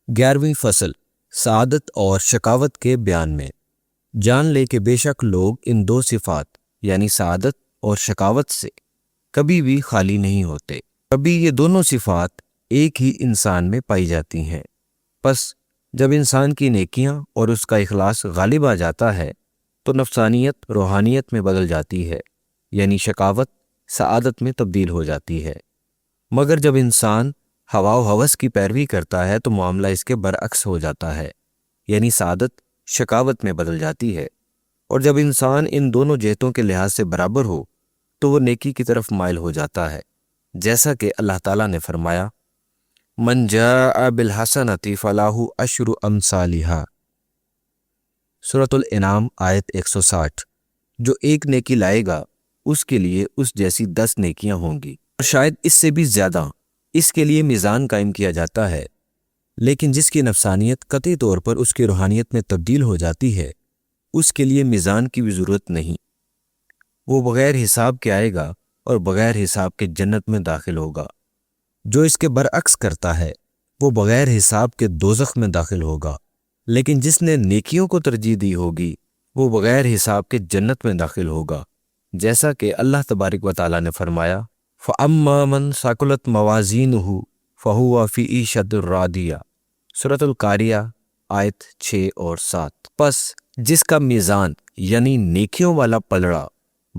11ویں فصل سعادت اور شقاوت کے بیان میں۔ جان لے کہ بے شک لوگ ان دو صفات یعنی سعادت اور شقاوت سے کبھی بھی خالی نہیں ہوتے۔ کبھی یہ دونوں صفات ایک ہی انسان میں پائی جاتی ہیں، پس جب انسان کی نیکیاں اور اس کا اخلاص غالب آ جاتا ہے تو نفسانیت روحانیت میں بدل جاتی ہے، یعنی شقاوت سعادت میں تبدیل ہو جاتی ہے۔ مگر جب انسان ہوا و ہوس کی پیروی کرتا ہے تو معاملہ اس کے برعکس ہو جاتا ہے، یعنی سعادت شقاوت میں بدل جاتی ہے۔ اور جب انسان ان دونوں جہتوں کے لحاظ سے برابر ہو تو وہ نیکی کی طرف مائل ہو جاتا ہے، جیسا کہ اللہ تعالیٰ نے فرمایا من جاء بالحسنۃ فلہ عشر امثالھا، سورۃ الانعام آیت 160۔ جو ایک نیکی لائے گا اس کے لیے اس جیسی 10 نیکیاں ہوں گی، اور شاید اس سے بھی زیادہ۔ اس کے لیے میزان قائم کیا جاتا ہے، لیکن جس کی نفسانیت قطعی طور پر اس کی روحانیت میں تبدیل ہو جاتی ہے اس کے لیے میزان کی بھی ضرورت نہیں، وہ بغیر حساب کے آئے گا اور بغیر حساب کے جنت میں داخل ہوگا۔ جو اس کے برعکس کرتا ہے وہ بغیر حساب کے دوزخ میں داخل ہوگا، لیکن جس نے نیکیوں کو ترجیح دی ہوگی وہ بغیر حساب کے جنت میں داخل ہوگا، جیسا کہ اللہ تبارک و تعالیٰ نے فرمایا فَأَمَّا مَنْ ثَقُلَتْ مَوَازِينُهُ فَهُوَ فِي عِيشَةٍ رَاضِيَةٍ، سورۃ القاریہ آیت 6 اور 7۔ پس جس کا میزان یعنی نیکیوں والا پلڑا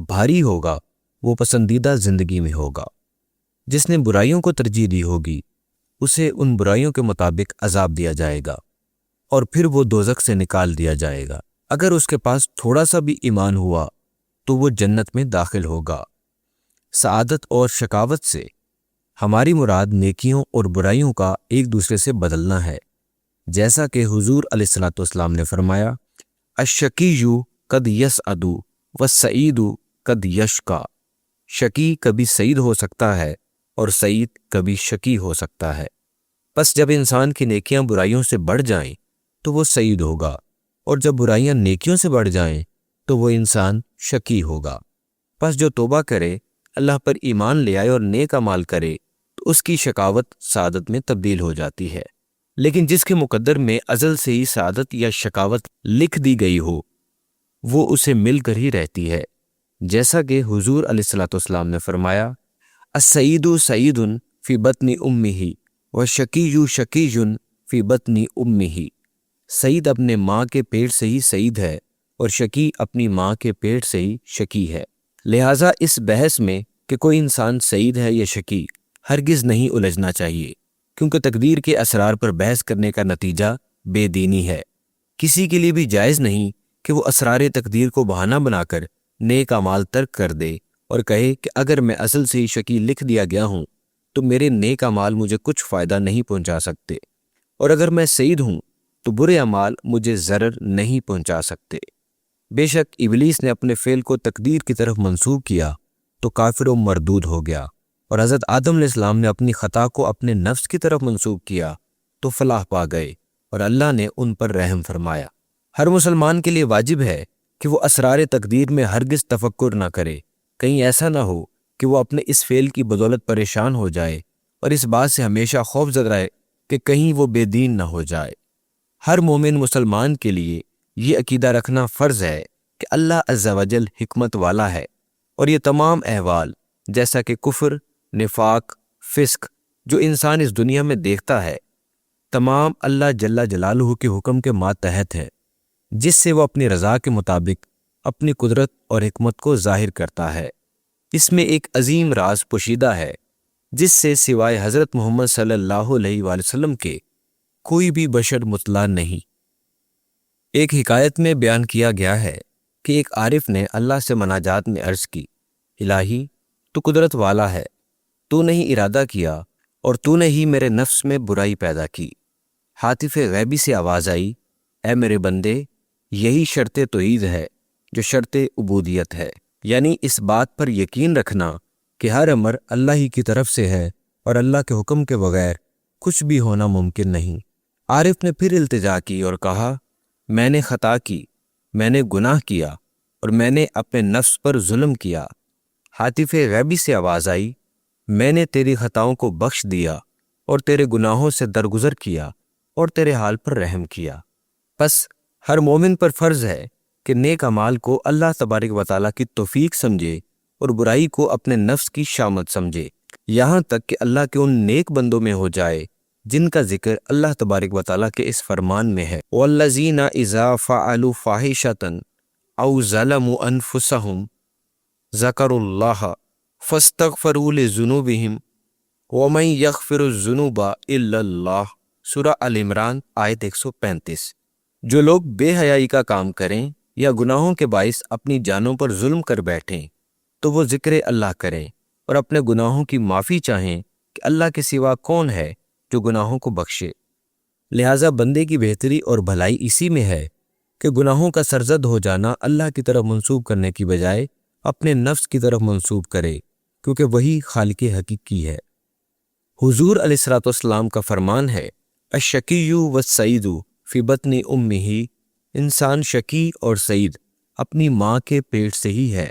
بھاری ہوگا وہ پسندیدہ زندگی میں ہوگا۔ جس نے برائیوں کو ترجیح دی ہوگی اسے ان برائیوں کے مطابق عذاب دیا جائے گا اور پھر وہ دوزخ سے نکال دیا جائے گا۔ اگر اس کے پاس تھوڑا سا بھی ایمان ہوا تو وہ جنت میں داخل ہوگا۔ سعادت اور شقاوت سے ہماری مراد نیکیوں اور برائیوں کا ایک دوسرے سے بدلنا ہے، جیسا کہ حضور علیہ الصلوۃ والسلام نے فرمایا الشقی قد یسعد والسعید قد یشقی، شقی کبھی سعید ہو سکتا ہے اور سعید کبھی شقی ہو سکتا ہے۔ پس جب انسان کی نیکیاں برائیوں سے بڑھ جائیں تو وہ سعید ہوگا، اور جب برائیاں نیکیوں سے بڑھ جائیں تو وہ انسان شقی ہوگا۔ پس جو توبہ کرے، اللہ پر ایمان لے آئے اور نیک اعمال کرے تو اس کی شقاوت سعادت میں تبدیل ہو جاتی ہے۔ لیکن جس کے مقدر میں ازل سے ہی سعادت یا شقاوت لکھ دی گئی ہو وہ اسے مل کر ہی رہتی ہے، جیسا کہ حضور علیہ الصلوۃ والسلام نے فرمایا السعید سعید فی بطن امہ والشقی شقی فی بطن امہ، سعید اپنے ماں کے پیٹ سے ہی سعید ہے اور شقی اپنی ماں کے پیٹ سے ہی شقی ہے۔ لہٰذا اس بحث میں کہ کوئی انسان سعید ہے یا شقی ہرگز نہیں الجھنا چاہیے، کیونکہ تقدیر کے اسرار پر بحث کرنے کا نتیجہ بے دینی ہے۔ کسی کے لیے بھی جائز نہیں کہ وہ اسرار تقدیر کو بہانہ بنا کر نیک اعمال ترک کر دے اور کہے کہ اگر میں اصل سے ہی شقی لکھ دیا گیا ہوں تو میرے نیک اعمال مجھے کچھ فائدہ نہیں پہنچا سکتے، اور اگر میں سعید ہوں تو برے اعمال مجھے ضرر نہیں پہنچا سکتے۔ بے شک ابلیس نے اپنے فعل کو تقدیر کی طرف منسوب کیا تو کافر و مردود ہو گیا، اور حضرت آدم علیہ السلام نے اپنی خطا کو اپنے نفس کی طرف منسوب کیا تو فلاح پا گئے اور اللہ نے ان پر رحم فرمایا۔ ہر مسلمان کے لیے واجب ہے کہ وہ اسرار تقدیر میں ہرگز تفکر نہ کرے، کہیں ایسا نہ ہو کہ وہ اپنے اس فعل کی بدولت پریشان ہو جائے اور اس بات سے ہمیشہ خوف زدہ رہے کہ کہیں وہ بے دین نہ ہو جائے۔ ہر مومن مسلمان کے لیے یہ عقیدہ رکھنا فرض ہے کہ اللہ عز و جل حکمت والا ہے، اور یہ تمام احوال جیسا کہ کفر، نفاق، فسق جو انسان اس دنیا میں دیکھتا ہے تمام اللہ جل جلالہ کے حکم کے ماتحت ہے، جس سے وہ اپنی رضا کے مطابق اپنی قدرت اور حکمت کو ظاہر کرتا ہے۔ اس میں ایک عظیم راز پوشیدہ ہے جس سے سوائے حضرت محمد صلی اللہ علیہ وآلہ وسلم کے کوئی بھی بشر مطلع نہیں۔ ایک حکایت میں بیان کیا گیا ہے کہ ایک عارف نے اللہ سے مناجات میں عرض کی الہی تو قدرت والا ہے، تو نے ہی ارادہ کیا اور تو نے ہی میرے نفس میں برائی پیدا کی۔ ہاتف غیبی سے آواز آئی اے میرے بندے، یہی شرط توحید ہے جو شرط عبودیت ہے، یعنی اس بات پر یقین رکھنا کہ ہر امر اللہ ہی کی طرف سے ہے اور اللہ کے حکم کے بغیر کچھ بھی ہونا ممکن نہیں۔ عارف نے پھر التجا کی اور کہا میں نے خطا کی، میں نے گناہ کیا اور میں نے اپنے نفس پر ظلم کیا۔ ہاتف غیبی سے آواز آئی میں نے تیری خطاؤں کو بخش دیا اور تیرے گناہوں سے درگزر کیا اور تیرے حال پر رحم کیا۔ پس ہر مومن پر فرض ہے کہ نیک اعمال کو اللہ تبارک و تعالیٰ کی توفیق سمجھے اور برائی کو اپنے نفس کی شامت سمجھے، یہاں تک کہ اللہ کے ان نیک بندوں میں ہو جائے جن کا ذکر اللہ تبارک و تعالیٰ کے اس فرمان میں ہے، وَالَّذِينَ إِذَا فَعَلُوا فَاحِشَةً أَوْ ظَلَمُوا أَنفُسَهُمْ ذَكَرُوا اللَّهَ فَاسْتَغْفَرُوا لِذُنُوبِهِمْ وَمَن يَغْفِرُ الذُّنُوبَ إِلَّا اللَّهُ۔ سورہ آل عمران آیت 135۔ جو لوگ بے حیائی کا کام کریں یا گناہوں کے باعث اپنی جانوں پر ظلم کر بیٹھیں تو وہ ذکر اللہ کریں اور اپنے گناہوں کی معافی چاہیں کہ اللہ کے سوا کون ہے جو گناہوں کو بخشے۔ لہٰذا بندے کی بہتری اور بھلائی اسی میں ہے کہ گناہوں کا سرزد ہو جانا اللہ کی طرف منسوب کرنے کی بجائے اپنے نفس کی طرف منسوب کرے، کیونکہ وہی خالق حقیقی ہے۔ حضور علیہ الصلوۃ والسلام کا فرمان ہے، الشقی والسعید فی بطن امہ، انسان شقی اور سعید اپنی ماں کے پیٹ سے ہی ہے۔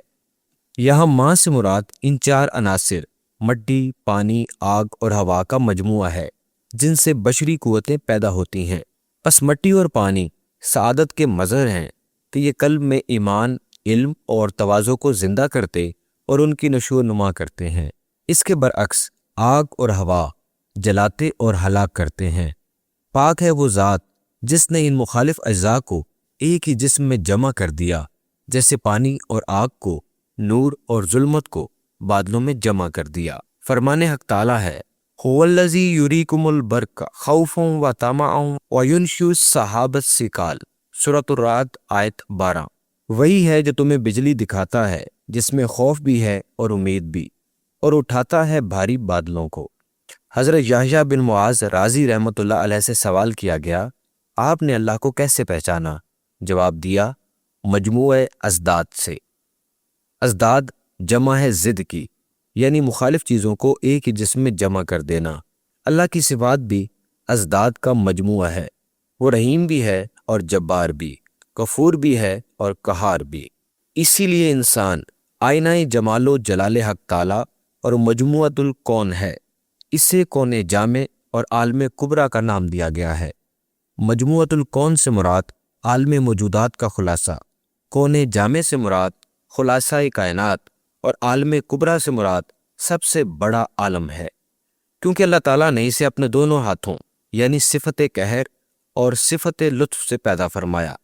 یہاں ماں سے مراد ان چار عناصر مٹی، پانی، آگ اور ہوا کا مجموعہ ہے جن سے بشری قوتیں پیدا ہوتی ہیں۔ پس مٹی اور پانی سعادت کے مظہر ہیں کہ یہ قلب میں ایمان، علم اور تواضع کو زندہ کرتے اور ان کی نشو و نما کرتے ہیں۔ اس کے برعکس آگ اور ہوا جلاتے اور ہلاک کرتے ہیں۔ پاک ہے وہ ذات جس نے ان مخالف اجزاء کو ایک ہی جسم میں جمع کر دیا، جیسے پانی اور آگ کو، نور اور ظلمت کو بادلوں میں جمع کر دیا۔ فرمان حق تعالیٰ ہے، هو الذی یریکم البرق خوفا وطمعا وینشئ السحاب الثقال۔ سورۃ الرعد آیت 12۔ وہی ہے جو تمہیں بجلی دکھاتا ہے جس میں خوف بھی ہے اور امید بھی، اور اٹھاتا ہے بھاری بادلوں کو۔ حضرت یحییٰ بن معاذ رازی رحمۃ اللہ علیہ سے سوال کیا گیا، آپ نے اللہ کو کیسے پہچانا؟ جواب دیا، مجموعہ ازداد سے۔ ازداد جمع ہے ضد کی، یعنی مخالف چیزوں کو ایک ہی جسم میں جمع کر دینا۔ اللہ کی صفات بھی ازداد کا مجموعہ ہے، وہ رحیم بھی ہے اور جبار بھی، غفور بھی ہے اور قہار بھی۔ اسی لیے انسان آئینہ جمال و جلال حق تعالیٰ اور مجموعۃ الکون ہے۔ اسے کون جامع اور عالم کبریٰ کا نام دیا گیا ہے۔ مجموعۃ الکون سے مراد عالم موجودات کا خلاصہ، کون جامع سے مراد خلاصہ کائنات، اور عالم کبریٰ سے مراد سب سے بڑا عالم ہے، کیونکہ اللہ تعالیٰ نے اسے اپنے دونوں ہاتھوں یعنی صفت قہر اور صفت لطف سے پیدا فرمایا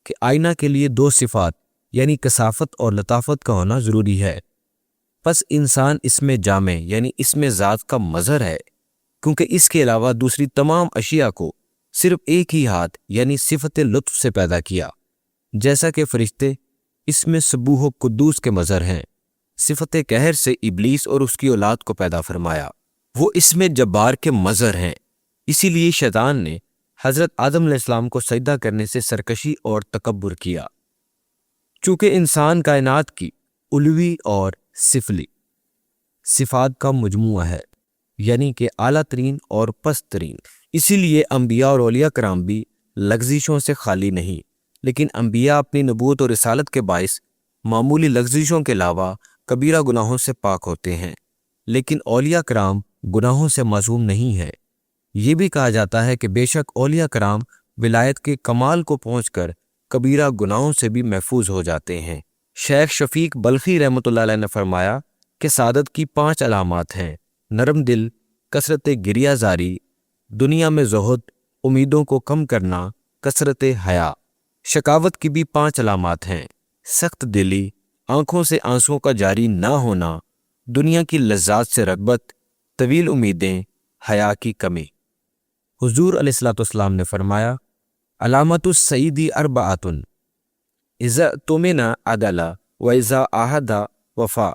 کہ آئینہ کے لیے دو صفات یعنی کثافت اور لطافت کا ہونا ضروری ہے۔ پس انسان اس میں جامع یعنی اس میں ذات کا مظہر ہے، کیونکہ اس کے علاوہ دوسری تمام اشیاء کو صرف ایک ہی ہاتھ یعنی صفت لطف سے پیدا کیا، جیسا کہ فرشتے اس میں سبوح و قدوس کے مظہر ہیں۔ صفت قہر سے ابلیس اور اس کی اولاد کو پیدا فرمایا، وہ اس میں جبار کے مظہر ہیں۔ اسی لیے شیطان نے حضرت آدم علیہ السلام کو سجدہ کرنے سے سرکشی اور تکبر کیا۔ چونکہ انسان کائنات کی علوی اور سفلی صفات کا مجموعہ ہے، یعنی کہ اعلیٰ ترین اور پست ترین، اسی لیے انبیاء اور اولیاء کرام بھی لغزشوں سے خالی نہیں، لیکن انبیاء اپنی نبوت اور رسالت کے باعث معمولی لغزشوں کے علاوہ کبیرہ گناہوں سے پاک ہوتے ہیں، لیکن اولیاء کرام گناہوں سے معصوم نہیں ہے۔ یہ بھی کہا جاتا ہے کہ بے شک اولیاء کرام ولایت کے کمال کو پہنچ کر کبیرہ گناہوں سے بھی محفوظ ہو جاتے ہیں۔ شیخ شفیق بلخی رحمۃ اللہ علیہ نے فرمایا کہ سعادت کی 5 علامات ہیں: نرم دل، کثرت گریہ زاری، دنیا میں زہد، امیدوں کو کم کرنا، کثرت حیا۔ شقاوت کی بھی 5 علامات ہیں: سخت دلی، آنکھوں سے آنسوں کا جاری نہ ہونا، دنیا کی لذات سے رغبت، طویل امیدیں، حیا کی کمی۔ حضور علیہ الصلوۃ والسلام نے فرمایا، علامت السعید اربعۃ، اذا اؤتمن عدل، واذا عاہد وفا،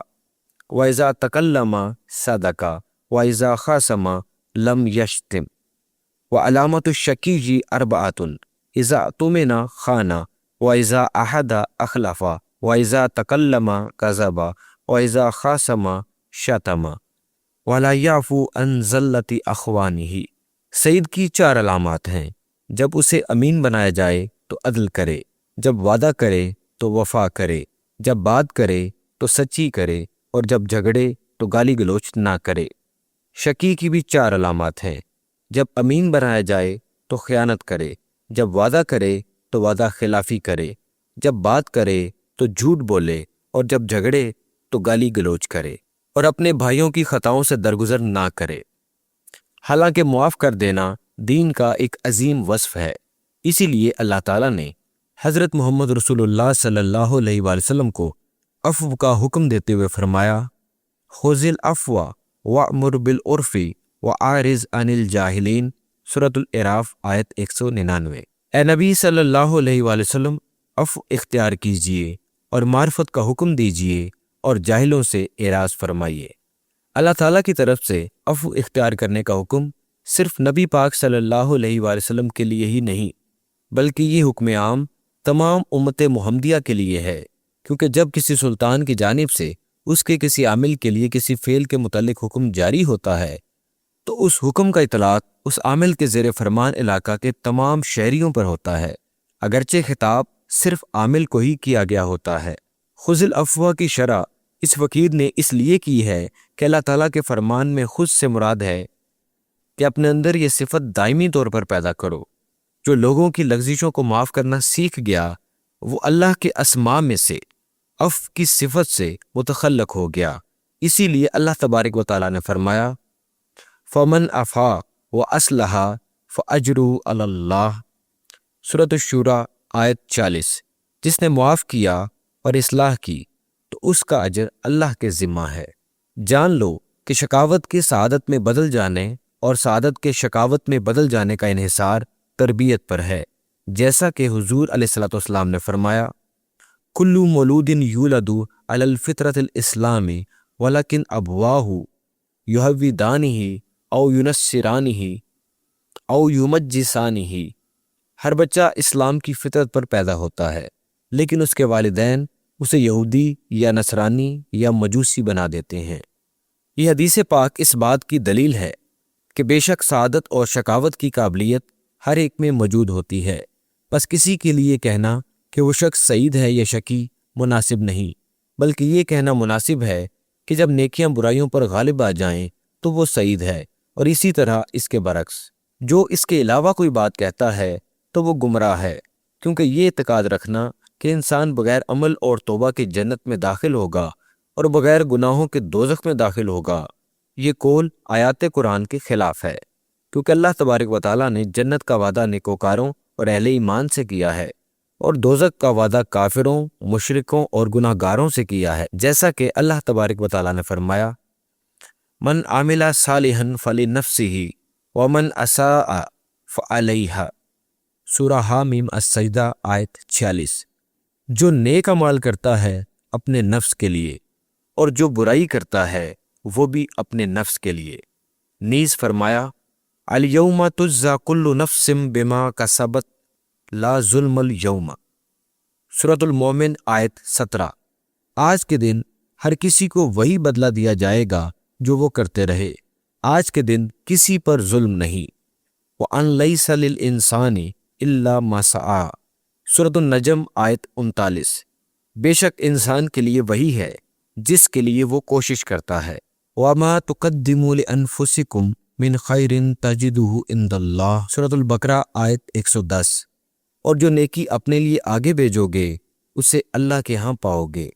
واذا تکلم صدق، واذا خاصم لم یشتم۔ وعلامت الشقی اربعۃ، اذا اؤتمن خان، واذا عاہد اخلف، واذا تکلم کذب، واذا خاصم شتم، ولا یعفو عن زلۃ اخوانہ۔ سعید کی 4 علامات ہیں: جب اسے امین بنایا جائے تو عدل کرے، جب وعدہ کرے تو وفا کرے، جب بات کرے تو سچی کرے، اور جب جھگڑے تو گالی گلوچ نہ کرے۔ شقی کی بھی 4 علامات ہیں: جب امین بنایا جائے تو خیانت کرے، جب وعدہ کرے تو وعدہ خلافی کرے، جب بات کرے تو جھوٹ بولے، اور جب جھگڑے تو گالی گلوچ کرے، اور اپنے بھائیوں کی خطاؤں سے درگزر نہ کرے۔ حالانکہ معاف کر دینا دین کا ایک عظیم وصف ہے، اسی لیے اللہ تعالیٰ نے حضرت محمد رسول اللہ صلی اللہ علیہ وآلہ وسلم کو عفو کا حکم دیتے ہوئے فرمایا، خذ العفو وأمر بالعرف وأعرض عن الجاہلین، سورۃ الاعراف آیت 199۔ اے نبی صلی اللہ علیہ وآلہ وسلم، عفو اختیار کیجئے اور معرفت کا حکم دیجئے اور جاہلوں سے اعراض فرمائیے۔ اللہ تعالیٰ کی طرف سے عفو اختیار کرنے کا حکم صرف نبی پاک صلی اللہ علیہ وآلہ وسلم کے لیے ہی نہیں، بلکہ یہ حکم عام تمام امت محمدیہ کے لیے ہے، کیونکہ جب کسی سلطان کی جانب سے اس کے کسی عامل کے لیے کسی فعل کے متعلق حکم جاری ہوتا ہے تو اس حکم کا اطلاق اس عامل کے زیر فرمان علاقہ کے تمام شہریوں پر ہوتا ہے، اگرچہ خطاب صرف عامل کو ہی کیا گیا ہوتا ہے۔ خذ العفو کی شرح اس فقیر نے اس لیے کی ہے کہ اللہ تعالیٰ کے فرمان میں خود سے مراد ہے کہ اپنے اندر یہ صفت دائمی طور پر پیدا کرو۔ جو لوگوں کی لغزشوں کو معاف کرنا سیکھ گیا وہ اللہ کے اسماء میں سے عفو کی صفت سے متخلق ہو گیا، اسی لیے اللہ تبارک و تعالیٰ نے فرمایا، فَمَنْ عَفَا وَأَصْلَحَ فَأَجْرُهُ عَلَى اللَّهِ، سورۃ الشورى آیت 40۔ جس نے معاف کیا اور اصلاح کی تو اس کا اجر اللہ کے ذمہ ہے۔ جان لو کہ شقاوت کے سعادت میں بدل جانے اور سعادت کے شقاوت میں بدل جانے کا انحصار تربیت پر ہے، جیسا کہ حضور علیہ الصلوۃ والسلام نے فرمایا، کل مولود یولد علی الفطرۃ الاسلامی ولکن ابواہ یہودانہ او ینصرانہ او یمجسانہ۔ ہر بچہ اسلام کی فطرت پر پیدا ہوتا ہے، لیکن اس کے والدین اسے یہودی یا نصرانی یا مجوسی بنا دیتے ہیں۔ یہ حدیث پاک اس بات کی دلیل ہے کہ بے شک سعادت اور شقاوت کی قابلیت ہر ایک میں موجود ہوتی ہے، بس کسی کے لیے کہنا کہ وہ شخص سعید ہے یا شقی مناسب نہیں، بلکہ یہ کہنا مناسب ہے کہ جب نیکیاں برائیوں پر غالب آ جائیں تو وہ سعید ہے، اور اسی طرح اس کے برعکس جو اس کے علاوہ کوئی بات کہتا ہے تو وہ گمراہ ہے، کیونکہ یہ اعتقاد رکھنا کہ انسان بغیر عمل اور توبہ کی جنت میں داخل ہوگا اور بغیر گناہوں کے دوزخ میں داخل ہوگا، یہ قول آیات قرآن کے خلاف ہے، کیونکہ اللہ تبارک و تعالیٰ نے جنت کا وعدہ نیکوکاروں اور اہل ایمان سے کیا ہے، اور دوزخ کا وعدہ کافروں، مشرکوں اور گناہ گاروں سے کیا ہے، جیسا کہ اللہ تبارک و تعالیٰ نے فرمایا، من عمل صالحا فلنفسہ ومن اساء فعلیہا، سورہ حامیم السجدہ آیت 46۔ جو نیک اعمال کرتا ہے اپنے نفس کے لیے، اور جو برائی کرتا ہے وہ بھی اپنے نفس کے لیے۔ نیز فرمایا، الیوم تجزی کل نفس بما کسبت لا ظلم الیوم، سورۃ المومن آیت 17۔ آج کے دن ہر کسی کو وہی بدلہ دیا جائے گا جو وہ کرتے رہے، آج کے دن کسی پر ظلم نہیں۔ وَأَن لَيْسَ لِلْإِنسَانِ إِلَّا مَا سَعَىٰ، سورۃ النجم آیت 39۔ بے شک انسان کے لیے وہی ہے جس کے لیے وہ کوشش کرتا ہے۔ وَمَا تُقَدِّمُوا لِأَنفُسِكُم مِّن خَيْرٍ تَجِدُوهُ عِندَ اللَّهِ، سورۃ البقرہ آیت 110۔ اور جو نیکی اپنے لیے آگے بھیجو گے اسے اللہ کے ہاں پاؤ گے۔